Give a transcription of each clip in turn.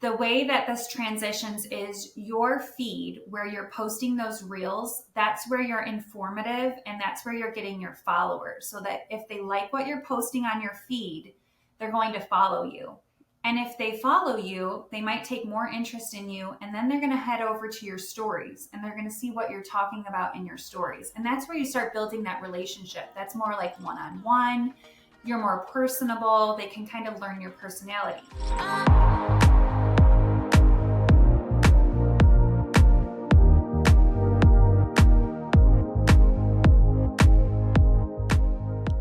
The way that this transitions is your feed where you're posting those reels. That's where you're informative and that's where you're getting your followers. So that if they like what you're posting on your feed, they're going to follow you. And if they follow you, they might take more interest in you. And then they're going to head over to your stories and they're going to see what you're talking about in your stories. And that's where you start building that relationship. That's more like one-on-one. You're more personable. They can kind of learn your personality.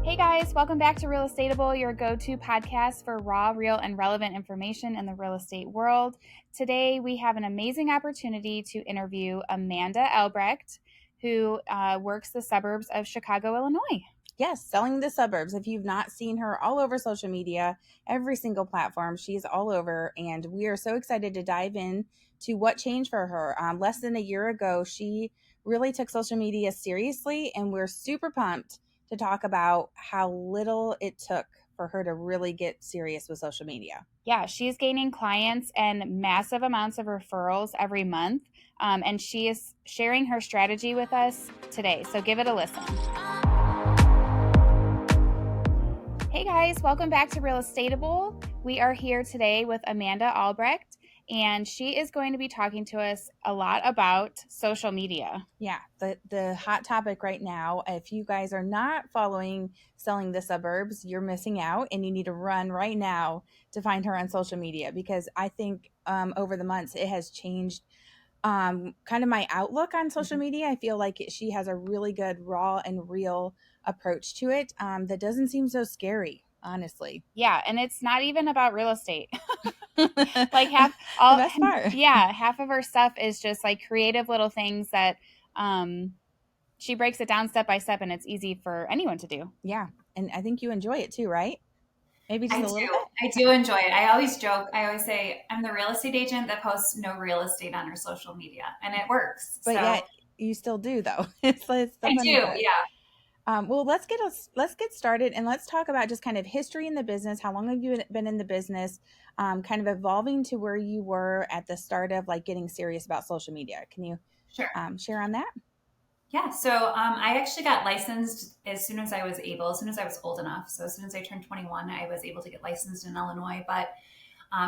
Hey guys, welcome back to Real Estateable, your go-to podcast for raw, real, and relevant information in the real estate world. Today, we have an amazing opportunity to interview Amanda Albrecht, who works the suburbs of Chicago, Illinois. Yes, selling the suburbs. If you've not seen her all over social media, every single platform, she's all over. And we are so excited to dive in to what changed for her. Less than a year ago, she really took social media seriously, and we're super pumped to talk about how little it took for her to really get serious with social media. Yeah, she's gaining clients and massive amounts of referrals every month. And she is sharing her strategy with us today. So give it a listen. Hey guys, welcome back to Real Estateable. We are here today with Amanda Albrecht, and she is going to be talking to us a lot about social media. Yeah, the hot topic right now. If you guys are not following Selling the Suburbs, you're missing out, and you need to run right now to find her on social media, because I think over the months it has changed kind of my outlook on social media. I feel like she has a really good raw and real approach to it that doesn't seem so scary, honestly. Yeah, and it's not even about real estate. Like half of her stuff is just like creative little things that she breaks it down step by step, and it's easy for anyone to do. Yeah, and I think you enjoy it too, right? Maybe just a little bit. I do enjoy it. I always joke. I always say I'm the real estate agent that posts no real estate on her social media, and it works. But yet you still do, though. It's I do, yeah. Well, let's get started, and let's talk about just kind of history in the business. How long have you been in the business? Kind of evolving to where you were at the start of like getting serious about social media. Can you share on that? Yeah. So I actually got licensed as soon as I was able, as soon as I was old enough. So as soon as I turned 21, I was able to get licensed in Illinois. But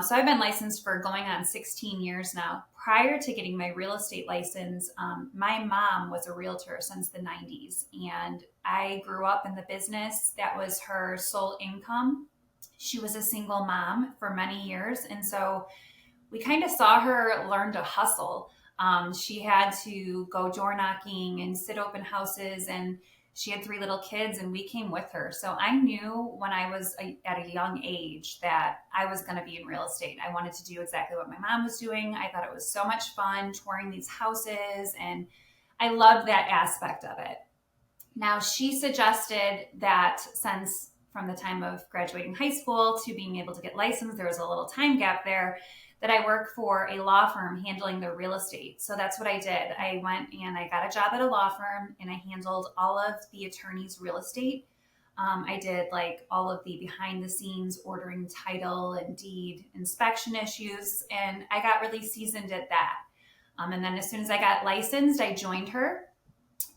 so I've been licensed for going on 16 years now. Prior to getting my real estate license, my mom was a realtor since the 90s. And I grew up in the business. That was her sole income. She was a single mom for many years. And so we kind of saw her learn to hustle. She had to go door knocking and sit open houses, and she had 3 little kids, and we came with her. So I knew when I was at a young age that I was going to be in real estate. I wanted to do exactly what my mom was doing. I thought it was so much fun touring these houses, and I loved that aspect of it. Now, she suggested that since from the time of graduating high school to being able to get licensed, there was a little time gap there, that I work for a law firm handling their real estate. So that's what I did. I went and I got a job at a law firm, and I handled all of the attorney's real estate. I did like all of the behind the scenes ordering title and deed inspection issues, and I got really seasoned at that. And then as soon as I got licensed, I joined her.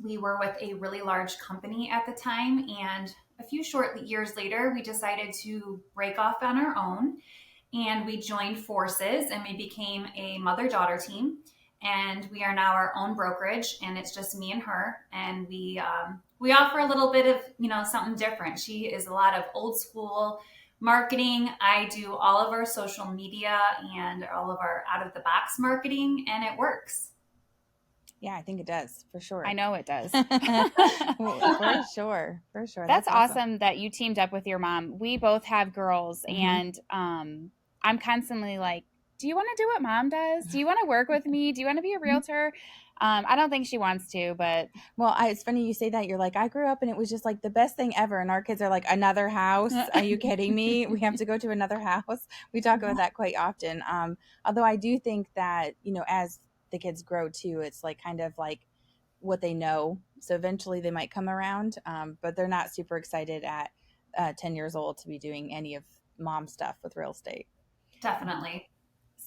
We were with a really large company at the time, and a few short years later, we decided to break off on our own. And we joined forces, and we became a mother-daughter team. And we are now our own brokerage, and it's just me and her. And we offer a little bit of, something different. She is a lot of old school marketing. I do all of our social media and all of our out of the box marketing, and it works. Yeah, I think it does, for sure. I know it does. For sure. That's awesome that you teamed up with your mom. We both have girls, and I'm constantly like, do you want to do what mom does? Do you want to work with me? Do you want to be a realtor? I don't think she wants to, but. Well, it's funny you say that. You're like, I grew up and it was just like the best thing ever. And our kids are like, another house? Are you kidding me? We have to go to another house. We talk about that quite often. Although I do think that, as the kids grow too, it's like kind of like what they know. So eventually they might come around, but they're not super excited at 10 years old to be doing any of mom stuff with real estate. Definitely.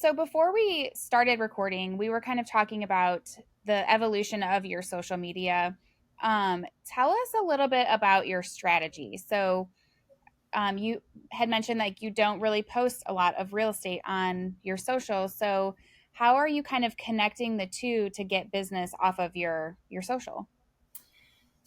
So before we started recording, we were kind of talking about the evolution of your social media. Tell us a little bit about your strategy. So you had mentioned like you don't really post a lot of real estate on your socials. So how are you kind of connecting the two to get business off of your social?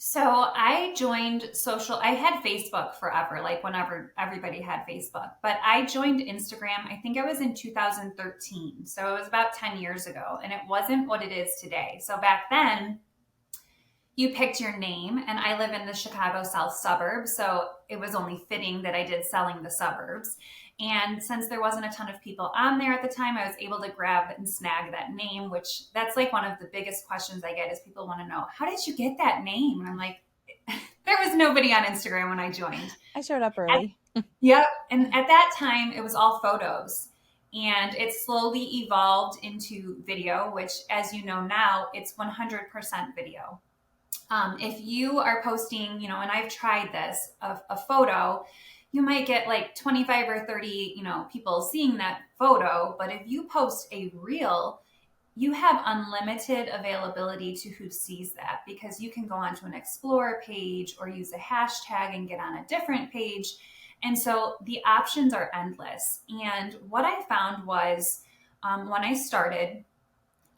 So I joined social. I had Facebook forever, like whenever everybody had Facebook, but I joined Instagram. I think I was in 2013. So it was about 10 years ago, and it wasn't what it is today. So back then, you picked your name, and I live in the Chicago South suburbs. So it was only fitting that I did selling the suburbs. And since there wasn't a ton of people on there at the time, I was able to grab and snag that name, which that's like one of the biggest questions I get is people want to know, how did you get that name? And I'm like, there was nobody on Instagram when I joined. I showed up early. Yep. And at that time, it was all photos. And it slowly evolved into video, which, as you know now, it's 100% video. If you are posting, and I've tried this, a photo, you might get like 25 or 30, people seeing that photo. But if you post a reel, you have unlimited availability to who sees that because you can go onto an Explorer page or use a hashtag and get on a different page. And so the options are endless. And what I found was when I started,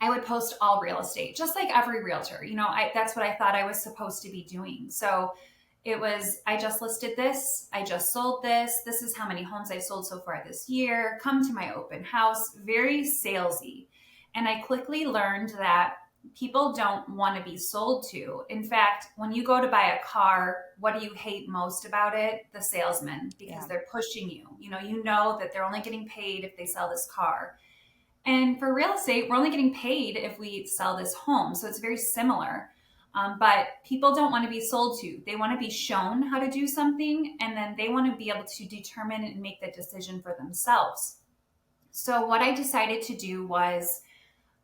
I would post all real estate, just like every realtor. That's what I thought I was supposed to be doing. So it was, I just listed this, I just sold this, this is how many homes I sold so far this year, come to my open house, very salesy. And I quickly learned that people don't want to be sold to. In fact, when you go to buy a car, what do you hate most about it? The salesman, because they're pushing you. You know that they're only getting paid if they sell this car. And for real estate, we're only getting paid if we sell this home. So it's very similar. But people don't want to be sold to. They want to be shown how to do something, and then they want to be able to determine and make the decision for themselves. So what I decided to do was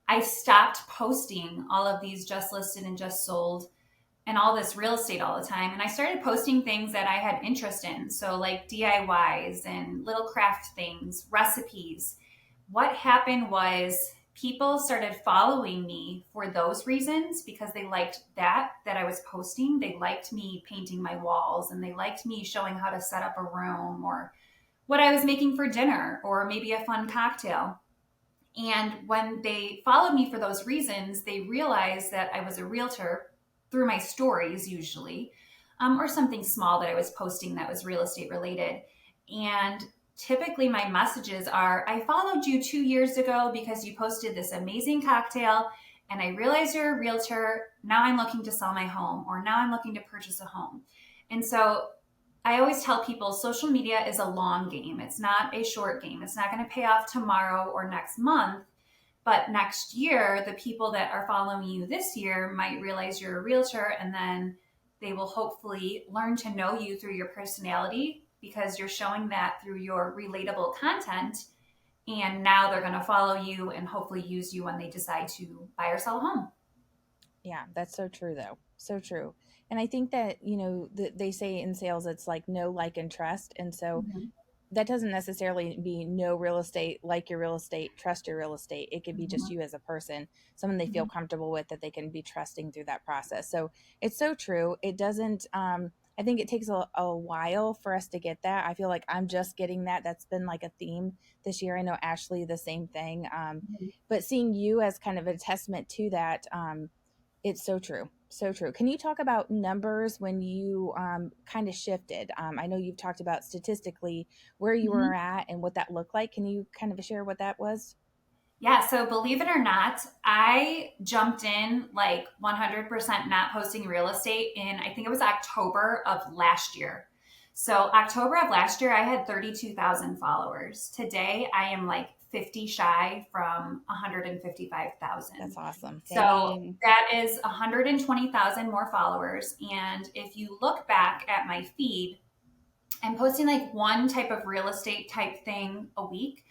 I stopped posting all of these just listed and just sold and all this real estate all the time. And I started posting things that I had interest in. So like DIYs and little craft things, recipes. What happened was people started following me for those reasons because they liked that I was posting. They liked me painting my walls and they liked me showing how to set up a room or what I was making for dinner or maybe a fun cocktail. And when they followed me for those reasons, they realized that I was a realtor through my stories usually, or something small that I was posting that was real estate related. And typically my messages are, I followed you 2 years ago because you posted this amazing cocktail and I realized you're a realtor. Now I'm looking to sell my home or now I'm looking to purchase a home. And so I always tell people social media is a long game. It's not a short game. It's not going to pay off tomorrow or next month. But next year, the people that are following you this year might realize you're a realtor and then they will hopefully learn to know you through your personality because you're showing that through your relatable content. And now they're going to follow you and hopefully use you when they decide to buy or sell a home. Yeah, that's so true, though. So true. And I think that, they say in sales, it's like know, like, and trust. And so that doesn't necessarily be know real estate, like your real estate, trust your real estate. It could be just you as a person, someone they feel comfortable with that they can be trusting through that process. So it's so true. It doesn't, I think it takes a while for us to get that. I feel like I'm just getting that. That's been like a theme this year. I know Ashley, the same thing. But seeing you as kind of a testament to that, it's so true. So true. Can you talk about numbers when you kind of shifted? I know you've talked about statistically where you were at and what that looked like. Can you kind of share what that was? Yeah, so believe it or not, I jumped in like 100% not posting real estate in, I think it was October of last year. So October of last year, I had 32,000 followers. Today, I am like 50 shy from 155,000. That's awesome. So dang. That is 120,000 more followers. And if you look back at my feed, I'm posting like one type of real estate type thing a week.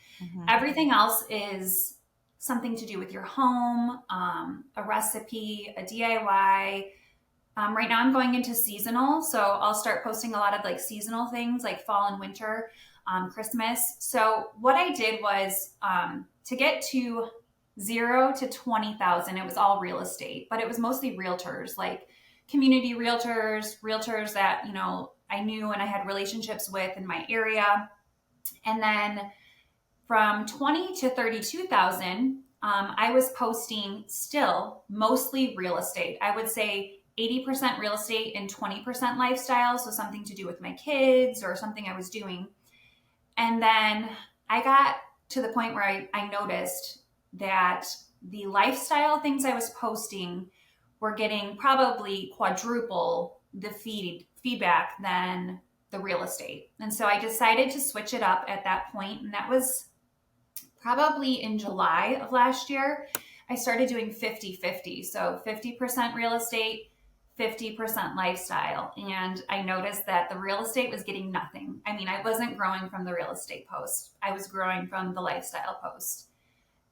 Everything else is something to do with your home, a recipe, a DIY. Right now I'm going into seasonal. So I'll start posting a lot of like seasonal things like fall and winter, Christmas. So what I did was to get to 0 to 20,000, it was all real estate, but it was mostly realtors, like community realtors that, I knew and I had relationships with in my area. And then from 20 to 32,000, I was posting still mostly real estate. I would say 80% real estate and 20% lifestyle. So something to do with my kids or something I was doing. And then I got to the point where I noticed that the lifestyle things I was posting were getting probably quadruple the feedback than the real estate. And so I decided to switch it up at that point, and that was probably in July of last year. I started doing 50-50. So 50% real estate, 50% lifestyle. And I noticed that the real estate was getting nothing. I mean, I wasn't growing from the real estate post. I was growing from the lifestyle post.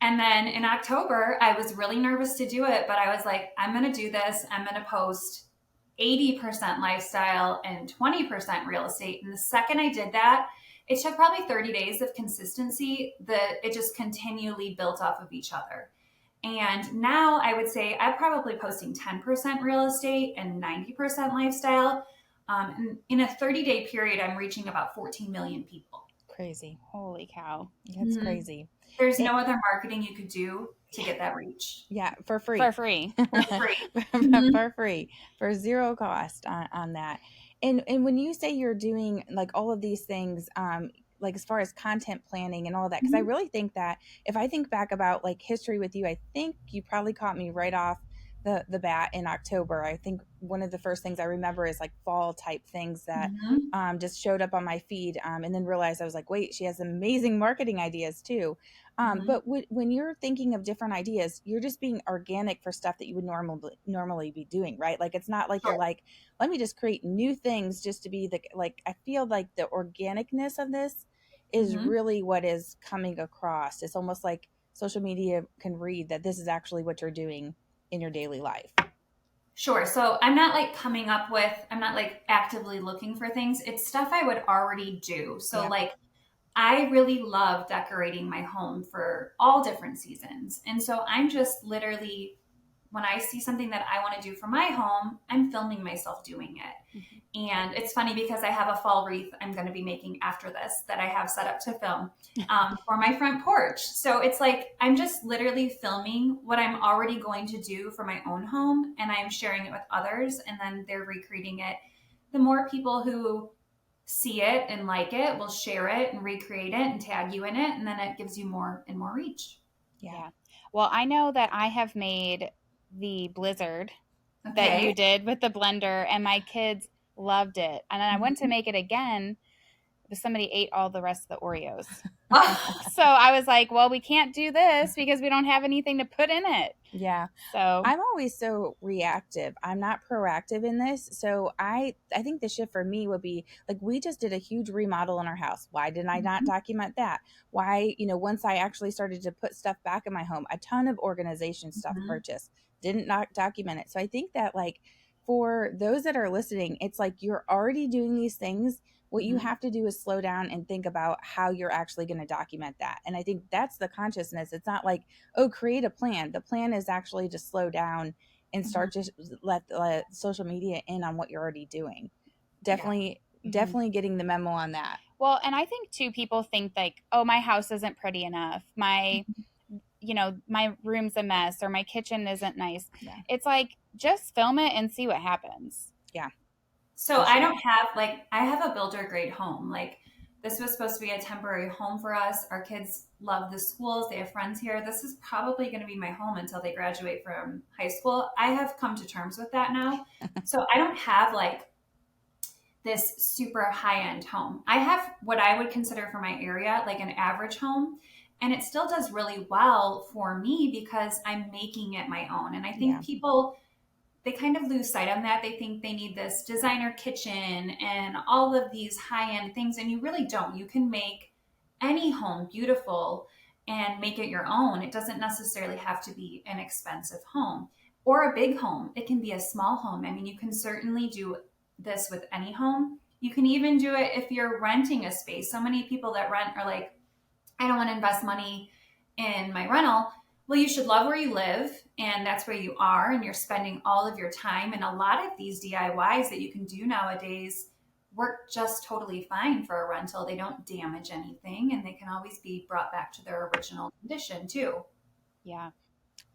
And then in October, I was really nervous to do it, but I was like, I'm going to do this. I'm going to post 80% lifestyle and 20% real estate. And the second I did that, it took probably 30 days of consistency that it just continually built off of each other. And now I would say I'm probably posting 10% real estate and 90% lifestyle. And in a 30-day period, I'm reaching about 14 million people. Crazy. Holy cow. That's crazy. There's no other marketing you could do to get that reach. Yeah, for free. For free. For free. For zero cost on that. And when you say you're doing like all of these things, like as far as content planning and all that, because I really think that if I think back about like history with you, I think you probably caught me right off the bat in October. I think one of the first things I remember is like fall type things that just showed up on my feed, and then realized I was like, wait, she has amazing marketing ideas too. But when you're thinking of different ideas, you're just being organic for stuff that you would normally be doing, right? Like it's not like you're like, let me just create new things just to be I feel like the organicness of this is really what is coming across. It's almost like social media can read that this is actually what you're doing in your daily life. Sure. So I'm not like I'm not like actively looking for things. It's stuff I would already do. So like I really love decorating my home for all different seasons. And so I'm just literally, when I see something that I want to do for my home, I'm filming myself doing it. And it's funny because I have a fall wreath I'm going to be making after this that I have set up to film for my front porch. So it's like, I'm just literally filming what I'm already going to do for my own home, and I'm sharing it with others, and then they're recreating it. The more people who see it and like it will share it and recreate it and tag you in it, and then it gives you more and more reach. Yeah. Well, I know that I have made the blizzard that you did with the blender, and my kids loved it. And then I went to make it again, but somebody ate all the rest of the Oreos. So I was like, well, we can't do this because we don't have anything to put in it. Yeah. So I'm always so reactive. I'm not proactive in this. So I think the shift for me would be like, we just did a huge remodel in our house. Why didn't I not document that? Why, once I actually started to put stuff back in my home, a ton of organization stuff purchased, didn't not document it. So I think that like for those that are listening, it's like you're already doing these things. What you have to do is slow down and think about how you're actually going to document that. And I think that's the consciousness. It's not like, oh, create a plan. The plan is actually to slow down and start to let social media in on what you're already doing. Definitely getting the memo on that. Well, and I think too, people think like, oh, my house isn't pretty enough. My my room's a mess, or my kitchen isn't nice. Yeah. It's like, just film it and see what happens. Yeah. So I don't have I have a builder grade home. Like this was supposed to be a temporary home for us. Our kids love the schools. They have friends here. This is probably going to be my home until they graduate from high school. I have come to terms with that now. So I don't have like this super high-end home. I have what I would consider for my area, like an average home. And it still does really well for me because I'm making it my own. And I think people, they kind of lose sight on that. They think they need this designer kitchen and all of these high-end things, and you really don't. You can make any home beautiful and make it your own. It doesn't necessarily have to be an expensive home or a big home. It can be a small home. I mean, you can certainly do this with any home. You can even do it if you're renting a space. So many people that rent are like, I don't want to invest money in my rental, well, you should love where you live and that's where you are and you're spending all of your time. And a lot of these DIYs that you can do nowadays work just totally fine for a rental. They don't damage anything and they can always be brought back to their original condition too. Yeah.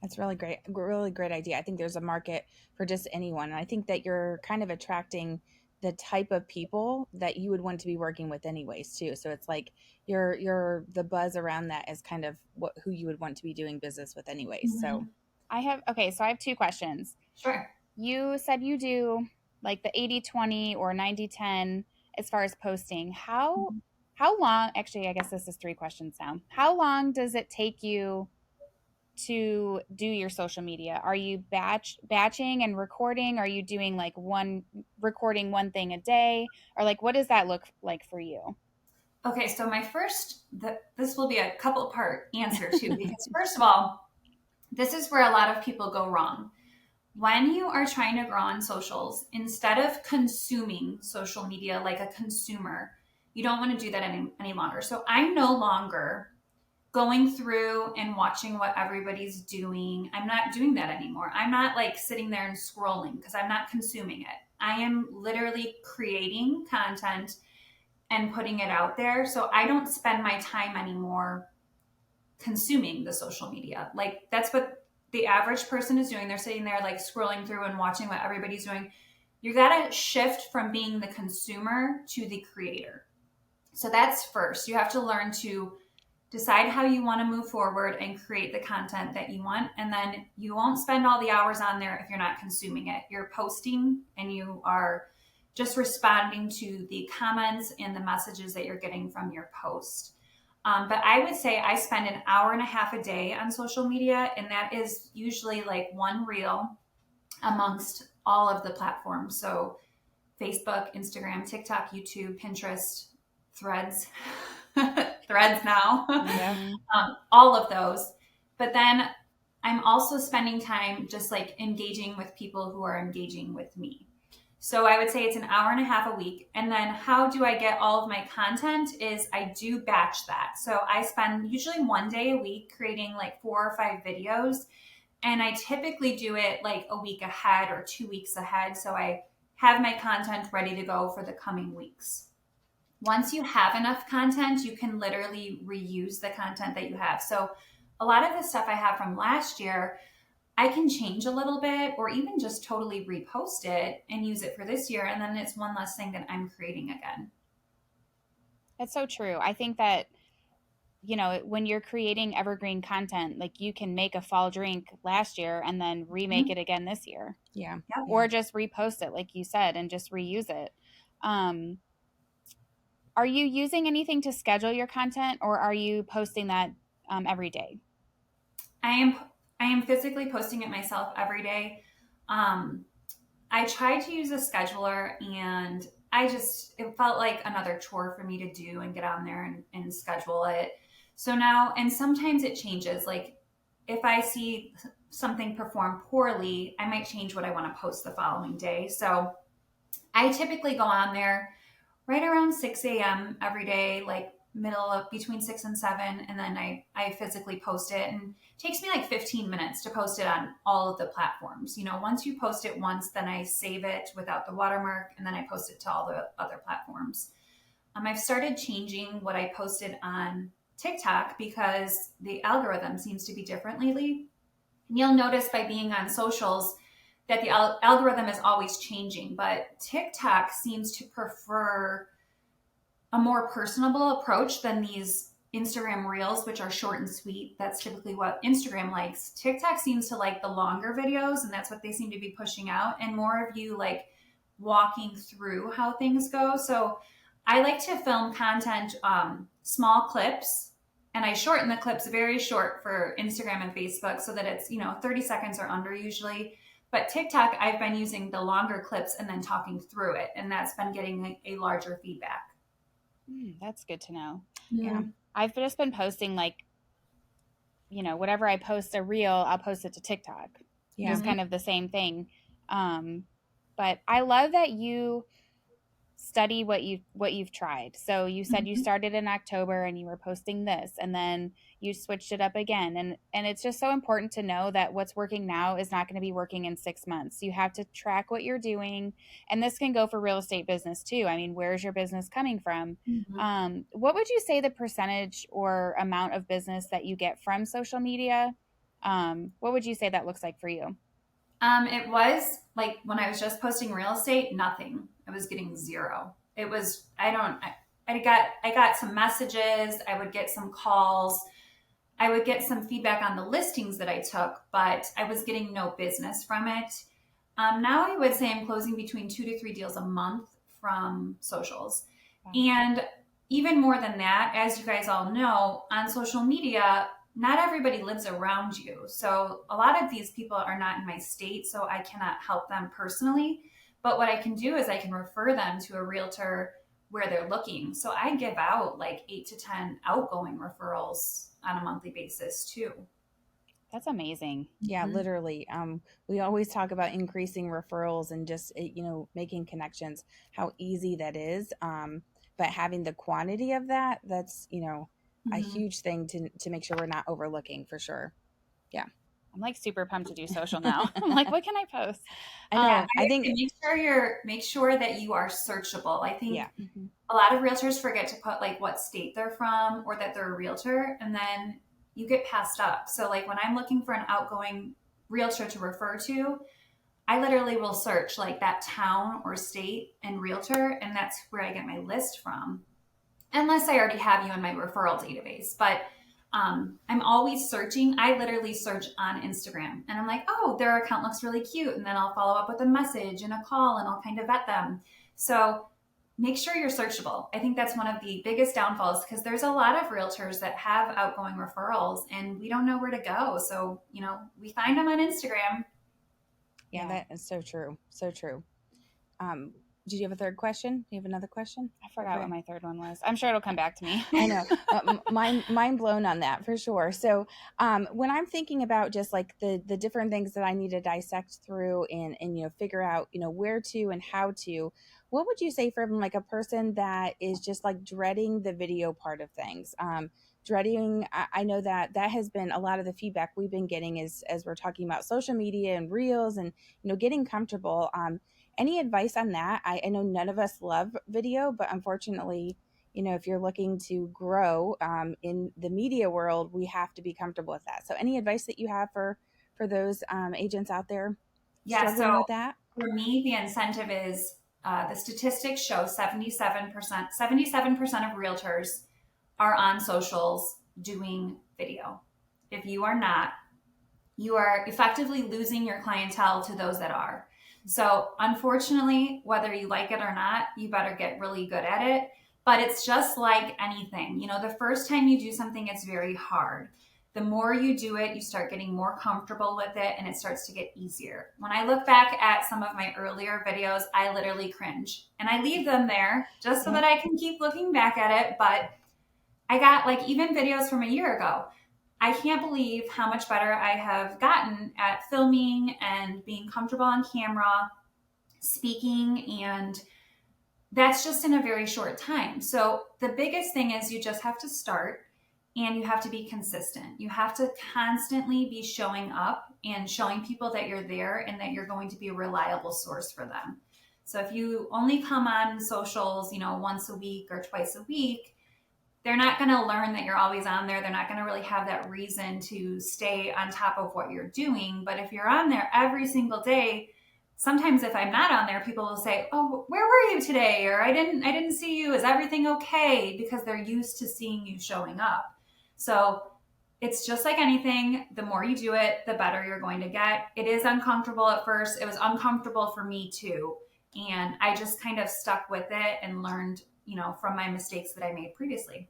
That's really great idea. I think there's a market for just anyone. And I think that you're kind of attracting the type of people that you would want to be working with anyways too. So it's like your the buzz around that is kind of who you would want to be doing business with anyways. So Mm-hmm. I have 2 questions. Sure. You said you do like the 80/20 or 90/10 as far as posting. How long, actually I guess this is 3 questions now. How long does it take you to do your social media? Are you batching and recording? Are you doing like recording one thing a day? Or like what does that look like for you? Okay, so this will be a couple part answer too, because first of all, this is where a lot of people go wrong. When you are trying to grow on socials, instead of consuming social media like a consumer, you don't want to do that any longer. So I'm no longer going through and watching what everybody's doing. I'm not doing that anymore. I'm not like sitting there and scrolling because I'm not consuming it. I am literally creating content and putting it out there. So I don't spend my time anymore consuming the social media. Like that's what the average person is doing. They're sitting there like scrolling through and watching what everybody's doing. You got to shift from being the consumer to the creator. So that's first. You have to learn to decide how you want to move forward and create the content that you want. And then you won't spend all the hours on there if you're not consuming it. You're posting and you are just responding to the comments and the messages that you're getting from your post. But I would say I spend an hour and a half a day on social media, and that is usually like one reel amongst all of the platforms. So Facebook, Instagram, TikTok, YouTube, Pinterest, Threads, Threads now, yeah. all of those. But then I'm also spending time just like engaging with people who are engaging with me. So I would say it's an hour and a half a week. And then how do I get all of my content is I do batch that. So I spend usually one day a week creating like 4 or 5 videos. And I typically do it like a week ahead or 2 weeks ahead. So I have my content ready to go for the coming weeks. Once you have enough content, you can literally reuse the content that you have. So a lot of the stuff I have from last year, I can change a little bit or even just totally repost it and use it for this year. And then it's one less thing that I'm creating again. That's so true. I think that, when you're creating evergreen content, like you can make a fall drink last year and then remake Mhm. it again this year, Yeah. Yep. Yeah. or just repost it, like you said, and just reuse it. Um, are you using anything to schedule your content, or are you posting that every day? I am I am physically posting it myself every day. Um, I tried to use a scheduler and it felt like another chore for me to do and get on there and schedule it. So now, and sometimes it changes. Like if I see something perform poorly, I might change what I want to post the following day. So I typically go on there right around 6 a.m. every day, like middle of between 6 and 7. And then I physically post it and it takes me like 15 minutes to post it on all of the platforms. Once you post it once, then I save it without the watermark and then I post it to all the other platforms. I've started changing what I posted on TikTok because the algorithm seems to be different lately. And you'll notice by being on socials that the algorithm is always changing, but TikTok seems to prefer a more personable approach than these Instagram reels, which are short and sweet. That's typically what Instagram likes. TikTok seems to like the longer videos, and that's what they seem to be pushing out, and more of you like walking through how things go. So I like to film content, small clips, and I shorten the clips very short for Instagram and Facebook so that it's, 30 seconds or under usually. But TikTok, I've been using the longer clips and then talking through it, and that's been getting a larger feedback. That's good to know. Yeah. I've just been posting like, whatever I post a reel, I'll post it to TikTok. Yeah. Just kind of the same thing. But I love that study what you've tried. So you said you Mhm. started in October and you were posting this, and then you switched it up again, and it's just so important to know that what's working now is not going to be working in 6 months. You have to track what you're doing, and this can go for real estate business too. I mean, where's your business coming from? Mhm. What would you say the percentage or amount of business that you get from social media? What would you say that looks like for you? It was like when I was just posting real estate, nothing. I was getting zero. It was I got some messages, I would get some calls, I would get some feedback on the listings that I took, but I was getting no business from it. Now I would say I'm closing between 2 to 3 deals a month from socials. Wow. And even more than that, as you guys all know, on social media, not everybody lives around you. So a lot of these people are not in my state, so I cannot help them personally. But what I can do is I can refer them to a realtor where they're looking. So I give out like 8 to 10 outgoing referrals on a monthly basis too. That's amazing. Yeah, Mhm. literally. We always talk about increasing referrals and just making connections. How easy that is. But having the quantity of that, that's a Mhm. huge thing to make sure we're not overlooking for sure. Yeah, I'm like super pumped to do social now. I'm like, what can I post? I Yeah, know. I I would think say make sure that you are searchable. I think yeah, Mhm. a lot of realtors forget to put like what state they're from or that they're a realtor, and then you get passed up. So like when I'm looking for an outgoing realtor to refer to, I literally will search like that town or state and realtor, and that's where I get my list from. Unless I already have you in my referral database. But I'm always searching. I literally search on Instagram and I'm like, oh, their account looks really cute. And then I'll follow up with a message and a call and I'll kind of vet them. So make sure you're searchable. I think that's one of the biggest downfalls because there's a lot of realtors that have outgoing referrals and we don't know where to go. So, we find them on Instagram. yeah, Yeah. that is so true. So true. Um, did you have a third question? Do you have another question? I forgot what my third one was. I'm sure it'll come back to me. I know, mind blown on that for sure. So, when I'm thinking about just like the different things that I need to dissect through and figure out where to and how to, what would you say from like a person that is just like dreading the video part of things? Dreading, I know that has been a lot of the feedback we've been getting is as we're talking about social media and reels and getting comfortable. Any advice on that? I know none of us love video, but unfortunately, if you're looking to grow in the media world, we have to be comfortable with that. So, any advice that you have for those agents out there Yeah. So struggling with that? for me, the incentive is the statistics show 77% of realtors are on socials doing video. If you are not, you are effectively losing your clientele to those that are. So, unfortunately, whether you like it or not, you better get really good at it. But it's just like anything. The first time you do something, it's very hard. The more you do it, you start getting more comfortable with it and it starts to get easier. When I look back at some of my earlier videos, I literally cringe and I leave them there just so Yeah. that I can keep looking back at it. But I got like even videos from a year ago. I can't believe how much better I have gotten at filming and being comfortable on camera, speaking, and that's just in a very short time. So the biggest thing is you just have to start and you have to be consistent. You have to constantly be showing up and showing people that you're there and that you're going to be a reliable source for them. So if you only come on socials, once a week or twice a week, they're not going to learn that you're always on there. They're not going to really have that reason to stay on top of what you're doing. But if you're on there every single day, sometimes if I'm not on there, people will say, "Oh, where were you today?" or I didn't see you. Is everything okay?" because they're used to seeing you showing up. So, it's just like anything, the more you do it, the better you're going to get. It is uncomfortable at first. It was uncomfortable for me too. And I just kind of stuck with it and learned, from my mistakes that I made previously.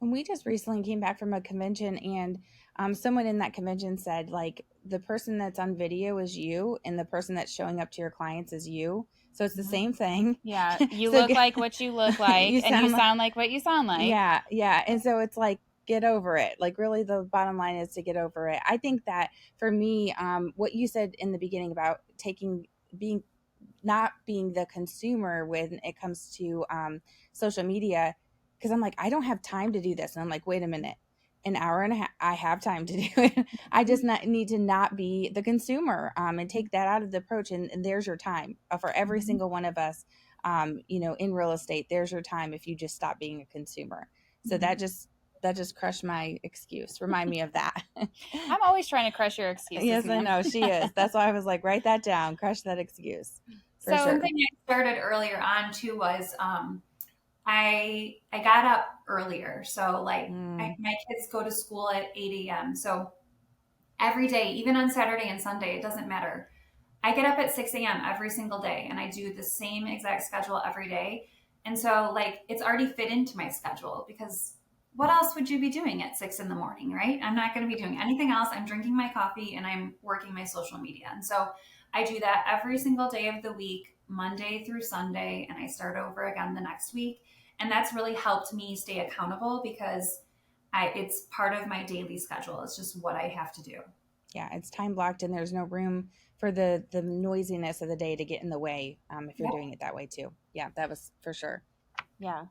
And we just recently came back from a convention, and someone in that convention said, like, the person that's on video is you, and the person that's showing up to your clients is you. So it's the Mhm. same thing. Yeah, you So look like what you look like, you and you sound like, sound like what you sound like. yeah, yeah. And so it's like, get over it. Like, really, the bottom line is to get over it. I think that for me, what you said in the beginning about being not being the consumer when it comes to social media, because I'm like, I don't have time to do this. And I'm like, wait a minute, an hour and a half, I have time to do it. I just need to not be the consumer, and take that out of the approach. And there's your time, for every Mhm. single one of us, in real estate. There's your time if you just stop being a consumer. So Mhm. that just crushed my excuse. Remind me of that. I'm always trying to crush your excuses, Yes, I man. know she is. That's why I was like, write that down, crush that excuse for So, sure. Something I started earlier on too was I got up earlier. So like Mm, my kids go to school at 8 a.m. So every day, even on Saturday and Sunday, it doesn't matter. I get up at 6 a.m. every single day and I do the same exact schedule every day. And so, like, it's already fit into my schedule because what else would you be doing at 6 in the morning, right? I'm not going to be doing anything else. I'm drinking my coffee and I'm working my social media. And so, I do that every single day of the week, Monday through Sunday, and I start over again the next week. And that's really helped me stay accountable because it's part of my daily schedule. It's just what I have to do. yeah, it's time blocked, and there's no room for the noisiness of the day to get in the way, if you're Yep. doing it that way too. Yeah, that was for sure. Yeah.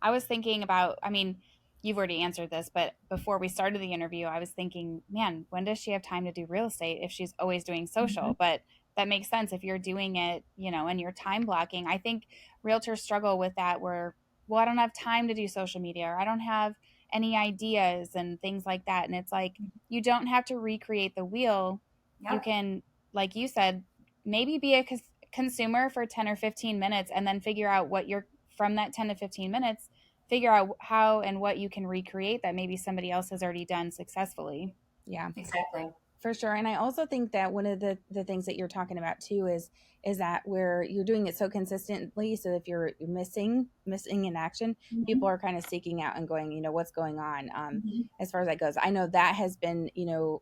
I was thinking about, I mean, you've already answered this, but before we started the interview, I was thinking, man, when does she have time to do real estate if she's always doing Mhm. social? But that makes sense if you're doing it, and you're time blocking. I think realtors struggle with that where, well, I don't have time to do social media or I don't have any ideas and things like that. And it's like, you don't have to recreate the wheel. You Yep. can, like you said, maybe be a consumer for 10 or 15 minutes and then figure out what you're from that 10 to 15 minutes, figure out how and what you can recreate that maybe somebody else has already done successfully. Yeah. Exactly. For sure. And I also think that one of the things that you're talking about too is that where you're doing it so consistently. So if you're missing in action, people Mhm. are kind of seeking out and going, what's going on, Mhm. as far as that goes. I know that has been,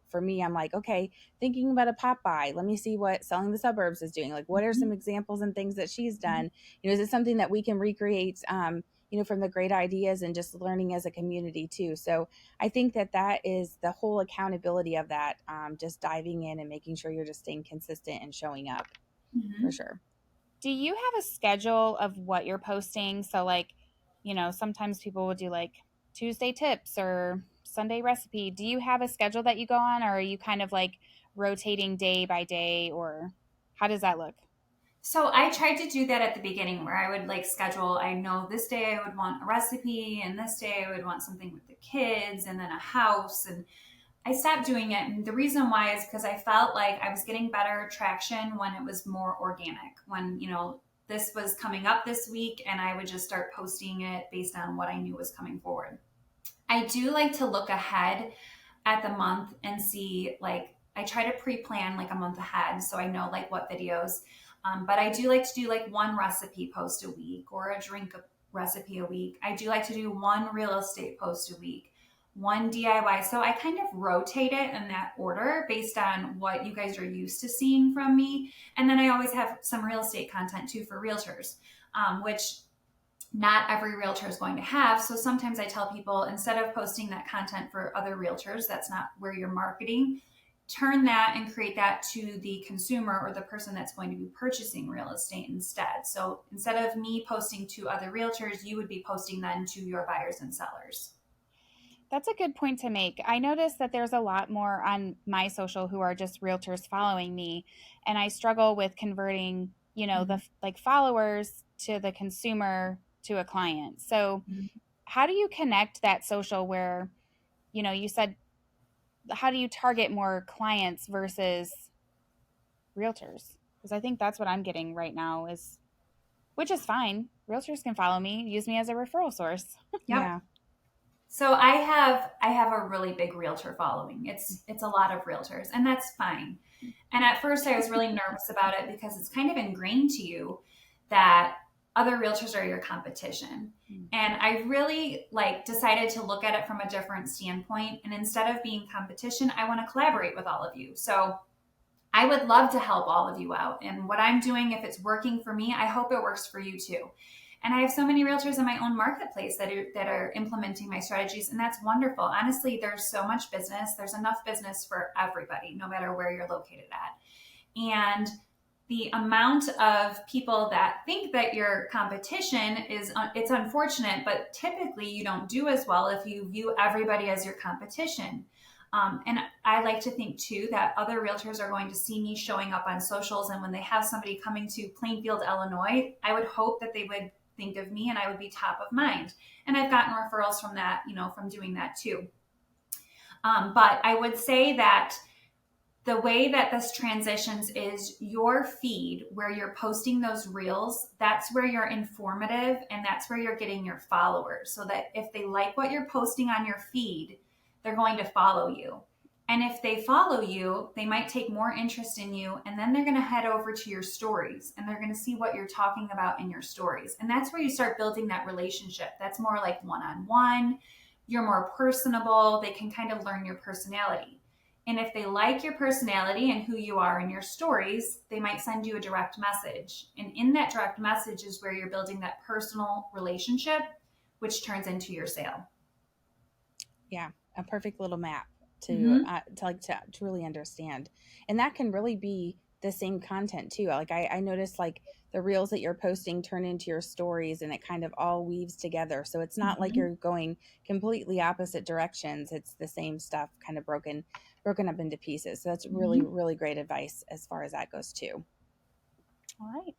for me, I'm like, okay, thinking about a pop by, let me see what Selling the Suburbs is doing. Like, what are some Mhm. examples and things that she's Mhm. done? Is it something that we can recreate, from the great ideas and just learning as a community too? So I think that is the whole accountability of that, just diving in and making sure you're just staying consistent and showing up for Mhm. sure. Do you have a schedule of what you're posting? So, like, sometimes people will do like Tuesday tips or Sunday recipe. Do you have a schedule that you go on, or are you kind of like rotating day by day, or how does that look? So I tried to do that at the beginning where I would like schedule, I know this day I would want a recipe and this day I would want something with the kids and then a house. And I stopped doing it. And the reason why is because I felt like I was getting better traction when it was more organic, when, this was coming up this week and I would just start posting it based on what I knew was coming forward. I do like to look ahead at the month and see, like, I try to pre-plan like a month ahead so I know like what videos. But I do like to do like one recipe post a week or a drink recipe a week. I do like to do one real estate post a week, one DIY. So I kind of rotate it in that order based on what you guys are used to seeing from me. And then I always have some real estate content too for realtors, which not every realtor is going to have. So sometimes I tell people instead of posting that content for other realtors, that's not where you're marketing, turn that and create that to the consumer or the person that's going to be purchasing real estate instead. So instead of me posting to other realtors, you would be posting then to your buyers and sellers. That's a good point to make. I noticed that there's a lot more on my social who are just realtors following me, and I struggle with converting, Mhm. the like followers to the consumer to a client. So, how do you connect that social where, you said how do you target more clients versus realtors? Because I think that's what I'm getting right now is which is fine. Realtors can follow me, use me as a referral source. Yep. Yeah. So I have a really big realtor following. It's a lot of realtors, and that's fine. And at first I was really nervous about it because it's kind of ingrained to you that other realtors are your competition. And I really like decided to look at it from a different standpoint, and instead of being competition, I want to collaborate with all of you. So I would love to help all of you out. And what I'm doing, if it's working for me, I hope it works for you too. And I have so many realtors in my own marketplace that are implementing my strategies, and that's wonderful. Honestly, there's so much business. There's enough business for everybody, no matter where you're located at. And the amount of people that think that your competition is, it's unfortunate, but typically you don't do as well if you view everybody as your competition. And I like to think too that other realtors are going to see me showing up on socials, and when they have somebody coming to Plainfield, Illinois, I would hope that they would think of me and I would be top of mind. And I've gotten referrals from that, from doing that too. But I would say that the way that this transitions is your feed where you're posting those reels. That's where you're informative and that's where you're getting your followers, so that if they like what you're posting on your feed, they're going to follow you. And if they follow you, they might take more interest in you, and then they're going to head over to your stories and they're going to see what you're talking about in your stories. And that's where you start building that relationship. That's more like one-on-one. You're more personable. They can kind of learn your personality. And if they like your personality and who you are in your stories, they might send you a direct message. And in that direct message is where you're building that personal relationship, which turns into your sale. Yeah, a perfect little map Mm-hmm. to truly understand. And that can really be the same content too. Like I noticed like the reels that you're posting turn into your stories, and it kind of all weaves together. So it's not like Mm-hmm. you're going completely opposite directions. It's the same stuff kind of broken up into pieces. So that's really, Mm-hmm. really great advice as far as that goes too. All right.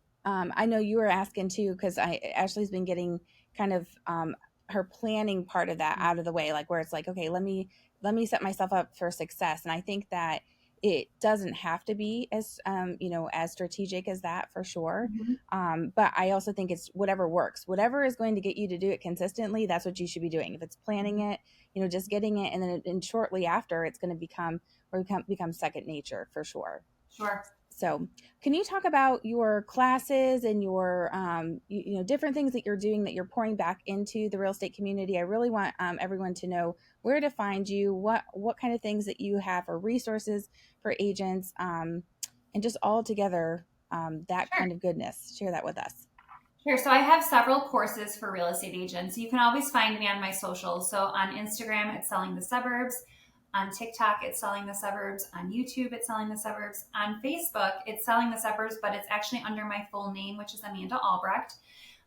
I know you were asking too, because Ashley's been getting kind of her planning part of that out of the way, like where it's like, okay, let me set myself up for success. And I think that it doesn't have to be as as strategic as that for sure. Mm-hmm. But I also think it's whatever works, whatever is going to get you to do it consistently. That's what you should be doing. If it's planning Mm-hmm. it, just getting it, and then and shortly after, it's going to become second nature for sure. Sure. So, can you talk about your classes and your, different things that you're doing that you're pouring back into the real estate community? I really want everyone to know where to find you, what kind of things that you have for resources for agents, and just all together that Sure. kind of goodness. Share that with us. Sure. So I have several courses for real estate agents. You can always find me on my socials. So on Instagram, it's Selling the Suburbs. On TikTok, it's Selling the Suburbs. On YouTube, it's Selling the Suburbs. On Facebook, it's Selling the Suburbs, but it's actually under my full name, which is Amanda Albrecht.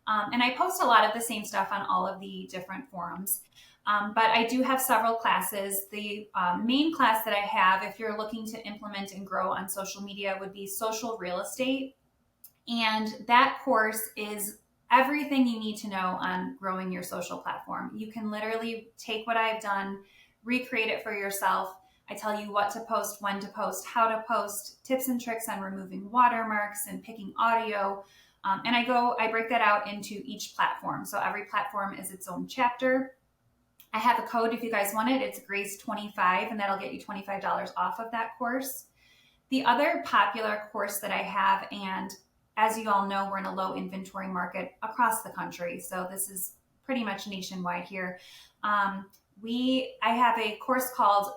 And I post a lot of the same stuff on all of the different forums. But I do have several classes. The main class that I have, if you're looking to implement and grow on social media, would be Social Real Estate. And that course is everything you need to know on growing your social platform. You can literally take what I've done, recreate it for yourself. I tell you what to post, when to post, how to post, tips and tricks on removing watermarks and picking audio. And I break that out into each platform. So every platform is its own chapter. I have a code if you guys want it. It's Grace25, and that'll get you $25 off of that course. The other popular course that I have, and as you all know, we're in a low inventory market across the country, so this is pretty much nationwide here. I have a course called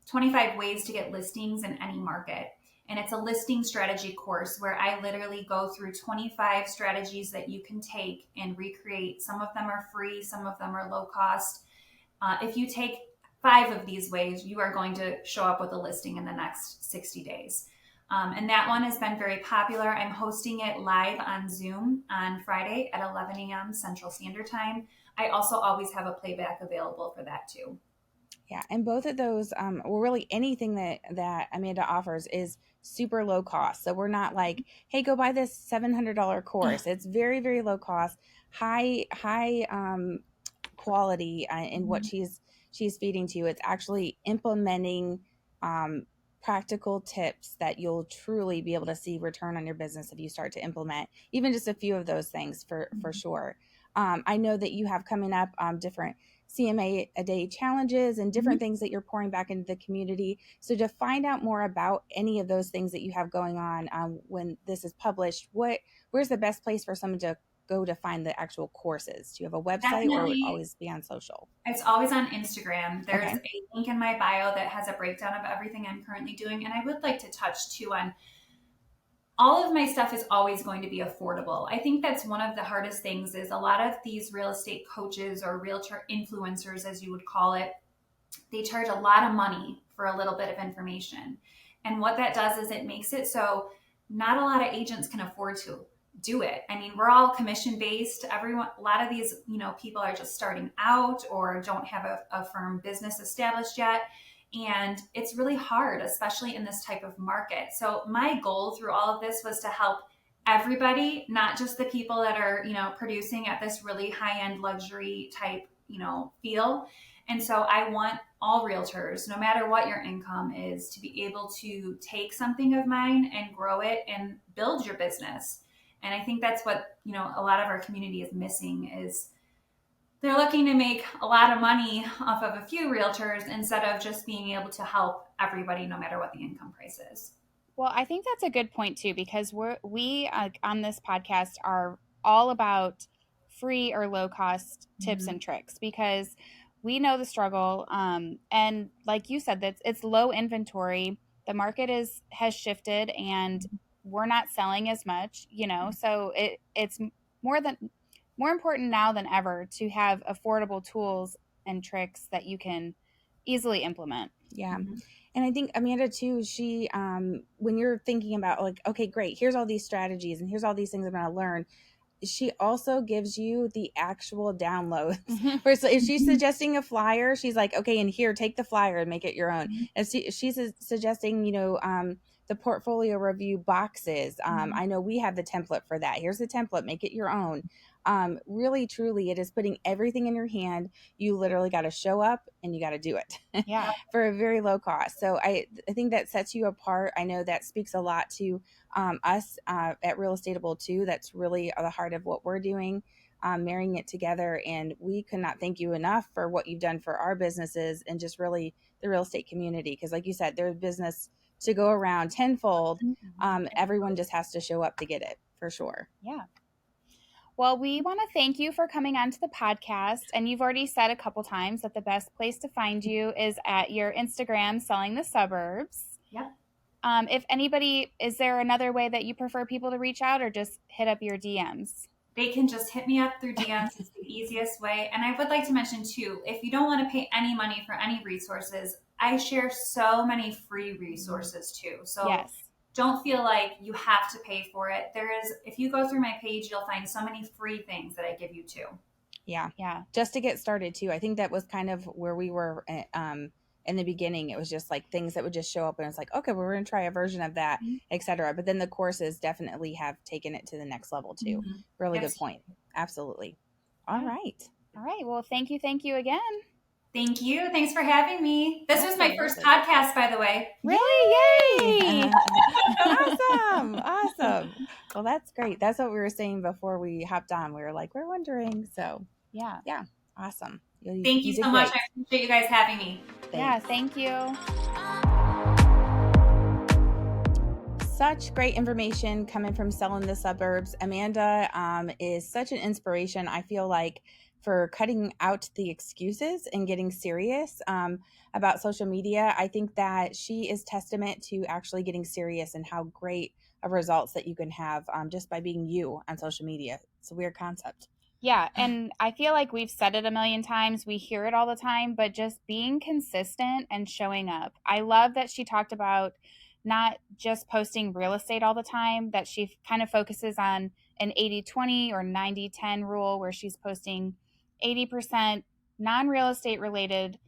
25 Ways to Get Listings in Any Market. And it's a listing strategy course where I literally go through 25 strategies that you can take and recreate. Some of them are free, some of them are low cost. If you take 5 of these ways, you are going to show up with a listing in the next 60 days. And that one has been very popular. I'm hosting it live on Zoom on Friday at 11 a.m. Central Standard Time. I also always have a playback available for that too. Yeah, and both of those, really anything that Amanda offers is super low cost. So we're not like, hey, go buy this $700 course. It's very, very low cost, high quality in what she's feeding to you. It's actually implementing practical tips that you'll truly be able to see return on your business if you start to implement even just a few of those things for sure. I know that you have coming up different CMA a day challenges and different things that you're pouring back into the community. So to find out more about any of those things that you have going on when this is published, where's the best place for someone to go to find the actual courses? Do you have a website or would it Definitely, always be on social? it's always on Instagram. There's Okay. a link in my bio that has a breakdown of everything I'm currently doing. And I would like to touch too on all of my stuff is always going to be affordable. I think that's one of the hardest things is a lot of these real estate coaches or realtor influencers, as you would call it, they charge a lot of money for a little bit of information. And what that does is it makes it so not a lot of agents can afford to do it. I mean, we're all commission based. Everyone, a lot of these, people are just starting out or don't have a firm business established yet. And it's really hard, especially in this type of market. So my goal through all of this was to help everybody, not just the people that are, producing at this really high end luxury type, feel. And so I want all realtors, no matter what your income is, to be able to take something of mine and grow it and build your business. And I think that's what, a lot of our community is missing is they're looking to make a lot of money off of a few realtors instead of just being able to help everybody no matter what the income price is. Well, I think that's a good point too, because we on this podcast are all about free or low cost tips and tricks, because we know the struggle. And like you said, that it's low inventory. The market has shifted, and we're not selling as much, so it's more important now than ever to have affordable tools and tricks that you can easily implement. Yeah. And I think Amanda too, she when you're thinking about like, okay, great, here's all these strategies and here's all these things I'm going to learn, she also gives you the actual downloads. So if she's suggesting a flyer, she's like, okay, and here, take the flyer and make it your own. If she's suggesting, the portfolio review boxes, I know we have the template for that. Here's the template, make it your own. Really, truly, it is putting everything in your hand. You literally got to show up and you got to do it. Yeah. For a very low cost. So I think that sets you apart. I know that speaks a lot to us at Real Estateable too. That's really the heart of what we're doing, marrying it together. And we could not thank you enough for what you've done for our businesses and just really the real estate community. Because like you said, there's business to go around tenfold. Everyone just has to show up to get it, for sure. Yeah. Well, we want to thank you for coming onto the podcast. And you've already said a couple times that the best place to find you is at your Instagram, Selling the Suburbs. Yep. If anybody, is there another way that you prefer people to reach out, or just hit up your DMs? They can just hit me up through DMs. It's the easiest way. And I would like to mention too, if you don't want to pay any money for any resources, I share so many free resources too. So yes. Don't feel like you have to pay for it. If you go through my page, you'll find so many free things that I give you too. Yeah. Yeah. Just to get started too. I think that was kind of where we were in the beginning. It was just like things that would just show up and it's like, okay, well, we're going to try a version of that, etc. But then the courses definitely have taken it to the next level too. Really good point. Absolutely. All right. All right. Well, thank you again. Thank you. Thanks for having me. This was my first podcast, by the way. Really? Yay! Awesome. Well, that's great. That's what we were saying before we hopped on. We were like, we're wondering. So yeah. Awesome. Thank you so much. I appreciate you guys having me. Thanks. Yeah, thank you. Such great information coming from Selling the Suburbs. Amanda is such an inspiration, I feel like, for cutting out the excuses and getting serious about social media. I think that she is testament to actually getting serious and how great of results that you can have just by being you on social media. It's a weird concept. Yeah, and I feel like we've said it a million times. We hear it all the time, but just being consistent and showing up. I love that she talked about not just posting real estate all the time, that she kind of focuses on an 80-20 or 90-10 rule where she's posting 80% non-real estate related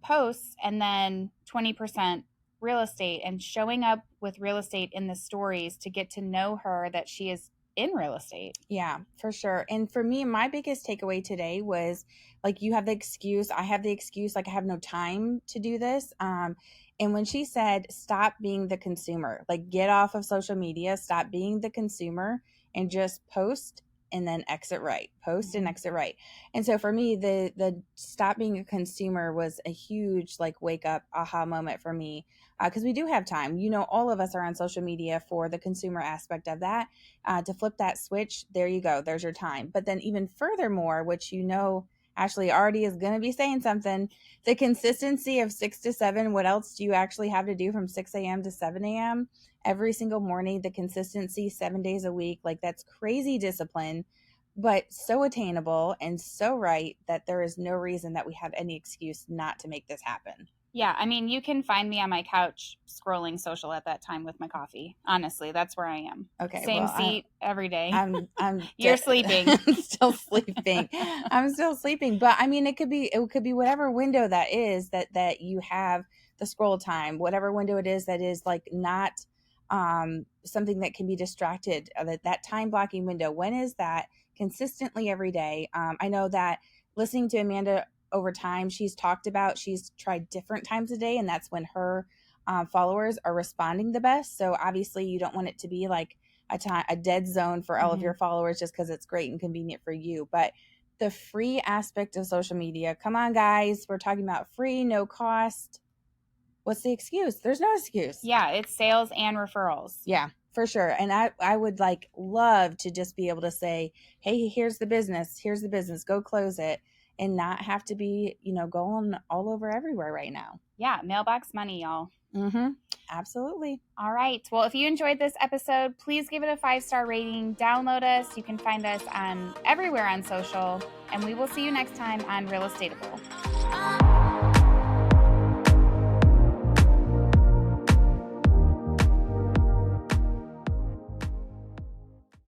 posts and then 20% real estate, and showing up with real estate in the stories to get to know her, that she is in real estate. Yeah, for sure. And for me, my biggest takeaway today was like, you have the excuse, I have the excuse, like I have no time to do this. And when she said, stop being the consumer, like get off of social media, stop being the consumer and just post and then exit right, post and exit right. And so for me, the stop being a consumer was a huge like wake up aha moment for me, because we do have time. All of us are on social media for the consumer aspect of that. To flip that switch, there you go, there's your time. But then even furthermore, which Ashley already is going to be saying something, the consistency of 6 to 7. What else do you actually have to do from 6 a.m. to 7 a.m. every single morning? The consistency 7 days a week, like that's crazy discipline, but so attainable and so right that there is no reason that we have any excuse not to make this happen. Yeah, I mean, you can find me on my couch scrolling social at that time with my coffee. Honestly, that's where I am. Okay, Same well, seat every day. I'm You're sleeping. I'm still sleeping. I'm still sleeping, but I mean, it could be whatever window that is that you have the scroll time, whatever window it is that is like not something that can be distracted. That time blocking window. When is that consistently every day? I know that listening to Amanda over time, she's tried different times a day, and that's when her followers are responding the best. So obviously, you don't want it to be like a dead zone for all of your followers just because it's great and convenient for you. But the free aspect of social media, come on, guys, we're talking about free, no cost. What's the excuse? There's no excuse. Yeah, it's sales and referrals. Yeah, for sure. And I would like love to just be able to say, hey, here's the business, go close it, and not have to be, going all over everywhere right now. Yeah, mailbox money, y'all. Absolutely. All right. Well, if you enjoyed this episode, please give it a 5-star rating. Download us. You can find us on everywhere on social. And we will see you next time on Real Estateable.